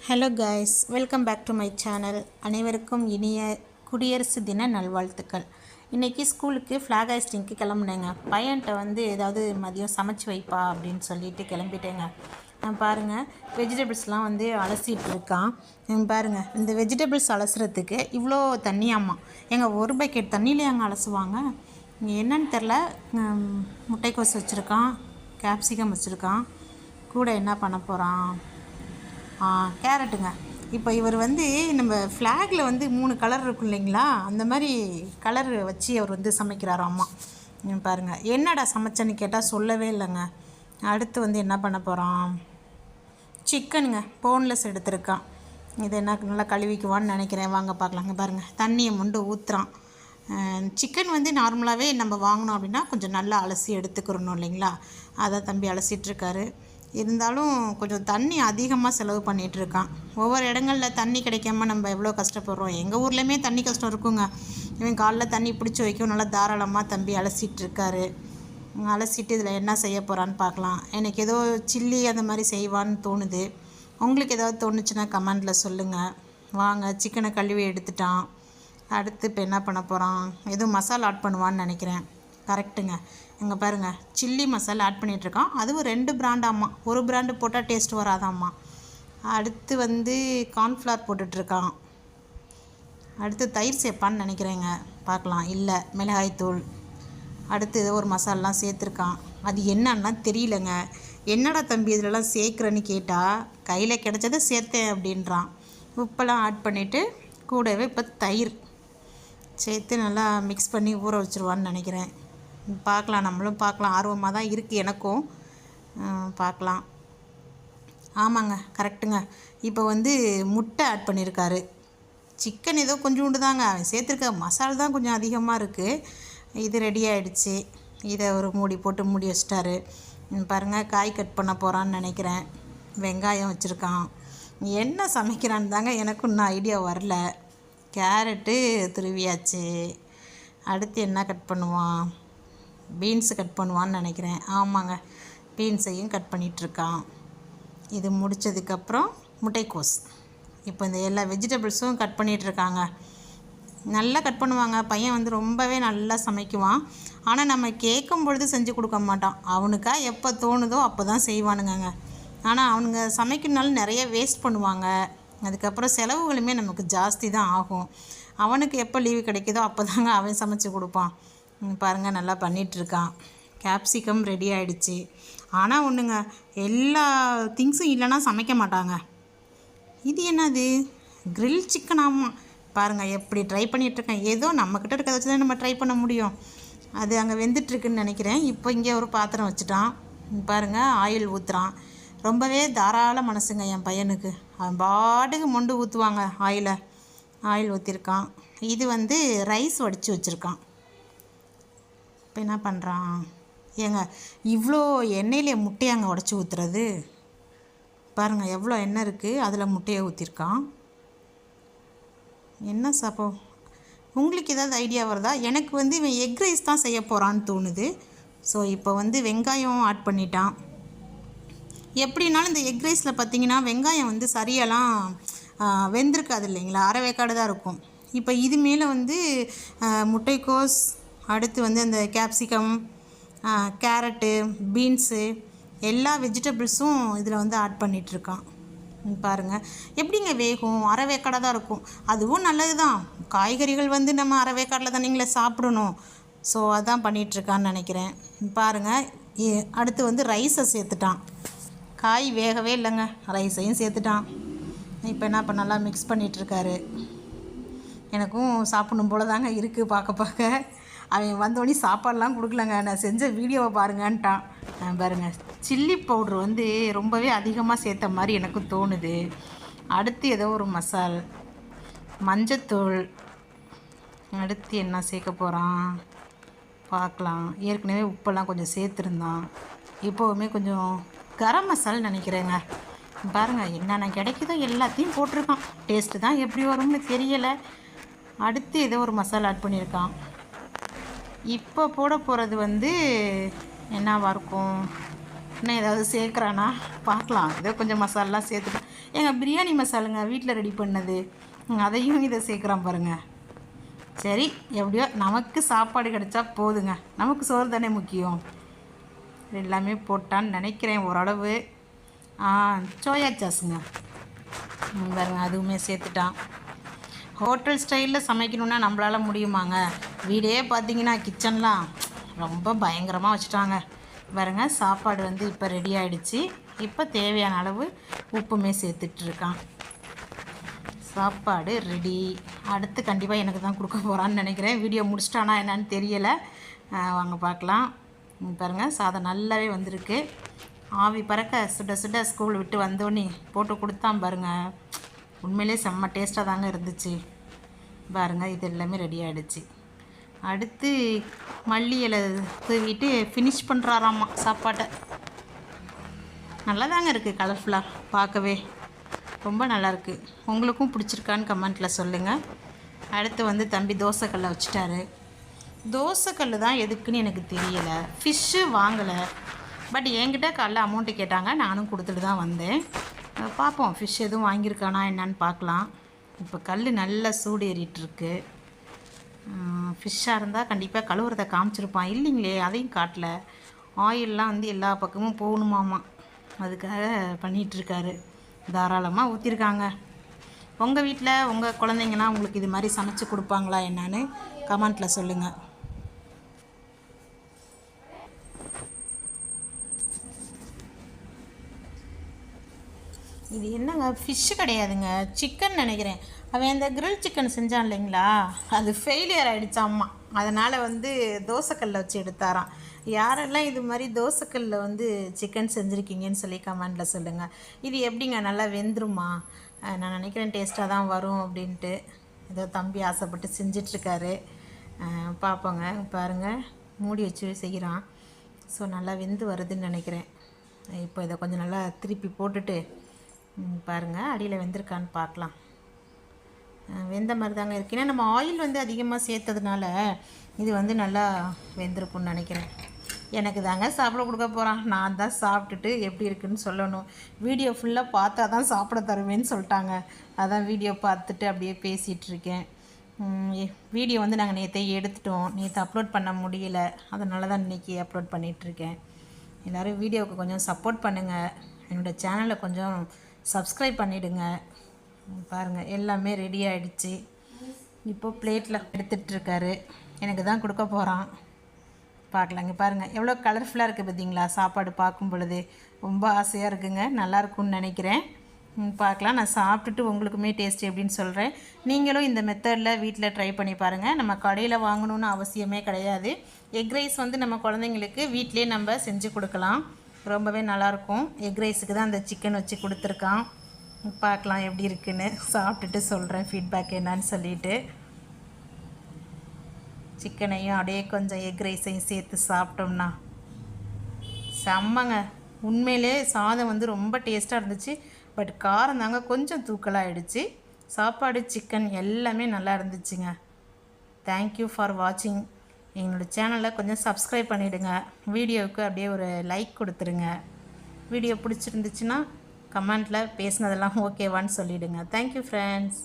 Hello guys, welcome back to my channel. அனைவருக்கும் இனிய குடியரசு தின நல்வாழ்த்துக்கள். இன்றைக்கி ஸ்கூலுக்கு ஃப்ளாக் ஹாய்ஸ்டிங்க்கு கிளம்புனேங்க. பையன்கிட்ட மதியம் சமைச்சு வைப்பா அப்படின்னு சொல்லிட்டு கிளம்பிட்டேங்க. பாருங்கள், வெஜிடபிள்ஸ்லாம் அலசிட்டு இருக்கான். பாருங்கள், இந்த வெஜிடபிள்ஸ் அலசுறதுக்கு இவ்வளோ தண்ணியாம்மா. எங்கள் ஒரு பக்கெட் தண்ணியிலே அங்கே அலசுவாங்க. என்னன்னு தெரில. முட்டைக்கோஸ் வச்சுருக்கான், கேப்சிகம் வச்சுருக்கான், கூட என்ன பண்ண போகிறான், கேரட்டுங்க. இப்போ இவர் நம்ம ஃப்ளாகில் 3 கலர் இருக்கும் இல்லைங்களா, அந்த மாதிரி கலர் வச்சு அவர் சமைக்கிறார் அம்மா. பாருங்கள், என்னடா சமைச்சேன்னு கேட்டால் சொல்லவே இல்லைங்க. அடுத்து என்ன பண்ண போகிறான், சிக்கனுங்க, போன்லெஸ் எடுத்திருக்கான். இது என்ன நல்லா கழுவிக்குவான்னு நினைக்கிறேன். வாங்க பார்க்கலாங்க. பாருங்கள், தண்ணியை மொண்டு ஊற்றுறான். சிக்கன் நார்மலாகவே நம்ம வாங்கினோம் அப்படின்னா கொஞ்சம் நல்லா அலசி எடுத்துக்கிறணும் இல்லைங்களா, அதை தம்பி அலசிட்டுருக்காரு. இருந்தாலும் கொஞ்சம் தண்ணி அதிகமாக செலவு பண்ணிகிட்ருக்கான். ஒவ்வொரு இடங்களில் தண்ணி கிடைக்காம நம்ம எவ்வளோ கஷ்டப்படுறோம். எங்கள் ஊர்லேயுமே தண்ணி கஷ்டம் இருக்குங்க. இவன் காலைல தண்ணி பிடிச்சி வைக்கும், நல்லா தாராளமாக தம்பி அலசிட்டுருக்காரு. அலசிட்டு இதில் என்ன செய்ய போகிறான்னு பார்க்கலாம். எனக்கு ஏதோ சில்லி அந்த மாதிரி செய்வான்னு தோணுது. உங்களுக்கு ஏதாவது தோணுச்சுன்னா கமெண்டில் சொல்லுங்கள். வாங்க, சிக்கனை கழுவி எடுத்துட்டான். அடுத்து இப்போ என்ன பண்ண போகிறான், எதுவும் மசாலா ஆட் பண்ணுவான்னு நினைக்கிறேன். கரெக்டுங்க. இங்கே பாருங்கள், சில்லி மசாலா ஆட் பண்ணிகிட்ருக்கான். அதுவும் 2 பிராண்டாம்மா. ஒரு பிராண்டு போட்டால் டேஸ்ட் வராதாம்மா. அடுத்து கார்ன்ஃப்ளவர் போட்டுட்ருக்கான். அடுத்து தயிர் சேர்ப்பான்னு நினைக்கிறேங்க. பார்க்கலாம். இல்லை, மிளகாய்த்தூள். அடுத்து ஏதோ ஒரு மசாலாலாம் சேர்த்துருக்கான். அது என்னன்னா தெரியலங்க. என்னடா தம்பி இதிலலாம் சேர்க்குறேன்னு கேட்டால், கையில் கிடச்சதை சேர்த்தேன் அப்படின்றான். உப்பெல்லாம் ஆட் பண்ணிவிட்டு கூடவே இப்போ தயிர் சேர்த்து நல்லா மிக்ஸ் பண்ணி ஊற வச்சுருவான்னு நினைக்கிறேன். பார்க்கலாம், நம்மளும் பார்க்கலாம். ஆர்வமாக தான் இருக்குது எனக்கும். பார்க்கலாம். ஆமாங்க, கரெக்டுங்க. இப்போ முட்டை ஆட் பண்ணியிருக்காரு. சிக்கன் ஏதோ கொஞ்சோண்டு தாங்க அவன் சேர்த்துருக்க. மசாலா தான் கொஞ்சம் அதிகமாக இருக்குது. இது ரெடி ஆகிடுச்சு. இதை ஒரு மூடி போட்டு மூடி வச்சிட்டாரு. பாருங்கள், காய் கட் பண்ண போகிறான்னு நினைக்கிறேன். வெங்காயம் வச்சுருக்கான். என்ன சமைக்கிறான்னு தாங்க எனக்கும் இன்னும் ஐடியா வரல. கேரட்டு துருவியாச்சு. அடுத்து என்ன கட் பண்ணுவான், பீன்ஸு கட் பண்ணுவான்னு நினைக்கிறேன். ஆமாங்க, பீன்ஸையும் கட் பண்ணிகிட்ருக்கான். இது முடித்ததுக்கப்புறம் முட்டைக்கோஸ். இப்போ இந்த எல்லா வெஜிடபிள்ஸும் கட் பண்ணிகிட்ருக்காங்க. நல்லா கட் பண்ணுவாங்க. பையன் ரொம்பவே நல்லா சமைக்குவான். ஆனால் நம்ம கேட்கும் பொழுது செஞ்சு கொடுக்க மாட்டான். அவனுக்கா எப்போ தோணுதோ அப்போ தான் செய்வானுங்க. ஆனால் அவனுங்க சமைக்கணுனாலும் நிறைய வேஸ்ட் பண்ணுவாங்க. அதுக்கப்புறம் செலவுகளுமே நமக்கு ஜாஸ்தி தான் ஆகும். அவனுக்கு எப்போ லீவு கிடைக்குதோ அப்போ தாங்க அவன் சமைச்சு கொடுப்பான். பாருங்கள், நல்லா பண்ணிகிட்ருக்கான். கேப்சிகம் ரெடி ஆகிடுச்சு. ஆனால் ஒன்றுங்க, எல்லா திங்ஸும் இல்லைன்னா சமைக்க மாட்டாங்க. இது என்னது, கிரில் சிக்கன். ஆமாம், பாருங்கள் எப்படி ட்ரை பண்ணிகிட்ருக்கேன். ஏதோ நம்மக்கிட்ட இருக்கிறத வச்சு தான் நம்ம ட்ரை பண்ண முடியும். அது அங்கே வெந்துட்டுருக்குன்னு நினைக்கிறேன். இப்போ இங்கே ஒரு பாத்திரம் வச்சுட்டான். பாருங்கள், ஆயில் ஊற்றுறான். ரொம்பவே தாராள மனசுங்க என் பையனுக்கு. அவன் பாட்டுக்கு மொண்டு ஊற்றுவாங்க ஆயில் ஊற்றிருக்கான். இது ரைஸ் வடித்து வச்சுருக்கான். இப்போ என்ன பண்ணுறான், ஏங்க இவ்வளோ எண்ணெயிலே முட்டையை அங்கே உடச்சி ஊற்றுறது. பாருங்கள், எவ்வளோ எண்ணெய் இருக்குது, அதில் முட்டையை ஊற்றிருக்கான். என்ன சாப்போ, உங்களுக்கு ஏதாவது ஐடியா வருதா? எனக்கு இவன் எக் ரைஸ் தான் செய்ய போகிறான்னு தோணுது. ஸோ இப்போ வெங்காயம் ஆட் பண்ணிட்டான். எப்படின்னாலும் இந்த எக் ரைஸில் பார்த்திங்கன்னா வெங்காயம் சரியெல்லாம் வெந்திருக்காது இல்லைங்களா, அரை வேக்காடு தான் இருக்கும். இப்போ இது மேலே முட்டைக்கோஸ், அடுத்து அந்த கேப்சிகம், கேரட்டு, பீன்ஸு, எல்லா வெஜிடபிள்ஸும் இதில் ஆட் பண்ணிகிட்ருக்கான். பாருங்கள், எப்படிங்க வேகும், அரை வேக்காடாக தான் இருக்கும். அதுவும் நல்லது தான். காய்கறிகள் நம்ம அரை வேக்காடில் தான் நீங்களே சாப்பிடணும். ஸோ அதான் பண்ணிகிட்ருக்கான்னு நினைக்கிறேன். பாருங்கள், அடுத்து ரைஸை சேர்த்துட்டான். காய் வேகவே இல்லைங்க, ரைஸையும் சேர்த்துட்டான். இப்போ என்ன பண்ணலாம், மிக்ஸ் பண்ணிகிட்ருக்காரு. எனக்கும் சாப்பிடணும் போல தாங்க இருக்குது பார்க்க. அவன் வந்தோடனே சாப்பாடெலாம் கொடுக்கலங்க, நான் செஞ்ச வீடியோவை பாருங்கன்ட்டான். பாருங்கள், சில்லி பவுட்ரு ரொம்பவே அதிகமாக சேர்த்த மாதிரி எனக்கு தோணுது. அடுத்து ஏதோ ஒரு மஞ்சத்தூள். அடுத்து என்ன சேர்க்க போகிறான் பார்க்கலாம். ஏற்கனவே உப்பெல்லாம் கொஞ்சம் சேர்த்துருந்தான். இப்போவுமே கொஞ்சம் கரம் மசாலா நினைக்கிறேங்க. பாருங்கள், என்னென்ன கிடைக்குதோ எல்லாத்தையும் போட்டிருக்கான். டேஸ்ட்டு தான் எப்படி வரும்னு தெரியலை. அடுத்து ஏதோ ஒரு மசாலா ஆட் பண்ணியிருக்கான். இப்போ போட போகிறது என்னவாக இருக்கும், இன்னும் ஏதாவது சேர்க்குறானா பார்க்கலாம். ஏதோ கொஞ்சம் மசாலாலாம் சேர்த்துட்டேன். எங்கள் பிரியாணி மசாலுங்க வீட்டில் ரெடி பண்ணது, அதையும் இதை சேர்க்குறான் பாருங்கள். சரி, எப்படியோ நமக்கு சாப்பாடு கிடச்சா போதுங்க, நமக்கு சோறு தானே முக்கியம். எல்லாமே போட்டான்னு நினைக்கிறேன் ஓரளவு. சோயா சாஸுங்க பாருங்க, அதுவுமே சேர்த்துட்டான். ஹோட்டல் ஸ்டைலில் சமைக்கணுன்னா நம்மளால் முடியுமாங்க? வீடே பார்த்திங்கன்னா கிச்சன்லாம் ரொம்ப பயங்கரமாக வச்சுட்டாங்க பாருங்க. சாப்பாடு வந்து இப்போ ரெடி ஆகிடுச்சு. இப்போ தேவையான அளவு உப்புமே சேர்த்துட்ருக்கான். சாப்பாடு ரெடி. அடுத்து கண்டிப்பாக எனக்கு தான் கொடுக்க போகிறான்னு நினைக்கிறேன். வீடியோ முடிச்சிட்டானா என்னன்னு தெரியலை. வாங்க பார்க்கலாம். பாருங்கள், சாதம் நல்லாவே வந்திருக்கு. ஆவி பறக்க சுட சுட ஸ்கூல் விட்டு வந்தோன்னே போட்டு கொடுத்தான் பாருங்கள். உண்மையிலே செம்ம டேஸ்ட்டாக தாங்க இருந்துச்சு பாருங்கள். இது எல்லாமே ரெடி ஆகிடுச்சு. அடுத்து மல்லி இலை தூவிட்டு ஃபினிஷ் பண்ணுறாராம்மா சாப்பாட்டை. நல்லா தாங்க இருக்குது, கலர்ஃபுல்லாக பார்க்கவே ரொம்ப நல்லாயிருக்கு. உங்களுக்கும் பிடிச்சிருக்கான்னு கமெண்ட்டில் சொல்லுங்கள். அடுத்து வந்து தம்பி தோசைக்கல்லை வச்சுட்டாரு. தோசைக்கல் தான் எதுக்குன்னு எனக்கு தெரியலை. ஃபிஷ்ஷு வாங்கலை, பட் என்கிட்ட காலைல அமௌண்ட்டு கேட்டாங்க, நானும் கொடுத்துட்டு தான் வந்தேன். பார்ப்போம் ஃபிஷ் எதுவும் வாங்கியிருக்கானா என்னன்னு பார்க்கலாம். இப்போ கல் நல்லா சூடு ஏறிட்டுருக்கு. ஃபிஷ்ஷாக இருந்தால் கண்டிப்பாக கழுவுறதை காமிச்சிருப்பான். இல்லைங்களே, அதையும் காட்டல. ஆயிலெலாம் வந்து எல்லா பக்கமும் போகணுமாமா, அதுக்காக பண்ணிகிட்ருக்காரு. தாராளமாக ஊற்றிருக்காங்க. உங்கள் வீட்டில் உங்கள் குழந்தைங்களாம் உங்களுக்கு இது மாதிரி சமைச்சு கொடுப்பாங்களா என்னன்னு கமெண்ட்டில் சொல்லுங்கள். இது என்னங்க, ஃபிஷ்ஷு கிடையாதுங்க, சிக்கன் நினைக்கிறேன். அவன் இந்த கிரில் சிக்கன் செஞ்சான் இல்லைங்களா, அது ஃபெயிலியர் ஆகிடுச்சாம்மா. அதனால் வந்து தோசைக்கல்லை வச்சு எடுத்தாராம். யாரெல்லாம் இது மாதிரி தோசைக்கல்லில் வந்து சிக்கன் செஞ்சுருக்கீங்கன்னு சொல்லி கமெண்டில் சொல்லுங்கள். இது எப்படிங்க, நல்லா வெந்துருமா? நான் நினைக்கிறேன் டேஸ்ட்டாக தான் வரும் அப்படின்ட்டு. ஏதோ தம்பி ஆசைப்பட்டு செஞ்சிட்ருக்காரு. பார்ப்போங்க. பாருங்கள், மூடி வச்சு செய்கிறான். ஸோ நல்லா வெந்து வருதுன்னு நினைக்கிறேன். இப்போ இதை கொஞ்சம் நல்லா திருப்பி போட்டுட்டு பாருங்கள் அடியில் வெந்திருக்கான்னு பார்க்கலாம். வெந்த மாதிரி தாங்க இருக்கு. ஏன்னா நம்ம ஆயில் வந்து அதிகமாக சேர்த்ததுனால இது வந்து நல்லா வெந்திருக்குன்னு நினைக்கிறேன். எனக்கு தாங்க சாப்பிட கொடுக்க போகிறான். நான் தான் சாப்பிட்டுட்டு எப்படி இருக்குன்னு சொல்லணும். வீடியோ ஃபுல்லாக பார்த்தா தான் சாப்பிட தருவேன்னு சொல்லிட்டாங்க. அதான் வீடியோ பார்த்துட்டு அப்படியே பேசிகிட்ருக்கேன். வீடியோ வந்து நாங்கள் நேற்றே எடுத்துட்டோம். நேற்று அப்லோட் பண்ண முடியல, அதனால தான் இன்றைக்கி அப்லோட் பண்ணிகிட்ருக்கேன். எல்லோரும் வீடியோவுக்கு கொஞ்சம் சப்போர்ட் பண்ணுங்கள். என்னோடய சேனலை கொஞ்சம் சப்ஸ்கிரைப் பண்ணிவிடுங்க. பாருங்கள் எல்லாமே ரெடி ஆகிடுச்சு. இப்போது பிளேட்டில் எடுத்துகிட்ருக்காரு. எனக்கு தான் கொடுக்க போகிறான். பார்க்கலாங்க. பாருங்கள் எவ்வளோ கலர்ஃபுல்லாக இருக்குது பார்த்தீங்களா? சாப்பாடு பார்க்கும் பொழுது ரொம்ப ஆசையாக இருக்குங்க. நல்லாயிருக்குன்னு நினைக்கிறேன். பார்க்கலாம். நான் சாப்பிட்டுட்டு உங்களுக்குமே டேஸ்ட் எப்படின்னு சொல்கிறேன். நீங்களும் இந்த மெத்தடில் வீட்டில் ட்ரை பண்ணி பாருங்கள். நம்ம கடையில் வாங்கணுன்னு அவசியமே கிடையாது. எக் ரைஸ் வந்து நம்ம குழந்தைங்களுக்கு வீட்டிலே நம்ம செஞ்சு கொடுக்கலாம். ரொம்பவே நல்லாயிருக்கும். எக் ரைஸுக்கு தான் அந்த சிக்கன் வச்சு கொடுத்துருக்கான். பார்க்கலாம் எப்படி இருக்குன்னு. சாப்பிட்டுட்டு சொல்கிறேன் ஃபீட்பேக் என்னன்னு சொல்லிவிட்டு. சிக்கனையும் அப்படியே கொஞ்சம் எக் ரைஸையும் சேர்த்து சாப்பிட்டோம்னா செம்மங்க. உண்மையிலே சாதம் வந்து ரொம்ப டேஸ்ட்டாக இருந்துச்சு. பட் காரம் தாங்க கொஞ்சம் தூக்கலாகிடுச்சு. சாப்பாடு, சிக்கன் எல்லாமே நல்லா இருந்துச்சுங்க. தேங்க்யூ ஃபார் வாட்சிங். எங்களோடய சேனலை கொஞ்சம் சப்ஸ்கிரைப் பண்ணிவிடுங்க. வீடியோவுக்கு அப்படியே ஒரு லைக் கொடுத்துருங்க. வீடியோ பிடிச்சிருந்துச்சுன்னா கமெண்ட்டில் பேசினதெல்லாம் ஓகேவான்னு சொல்லிவிடுங்க. Thank you friends.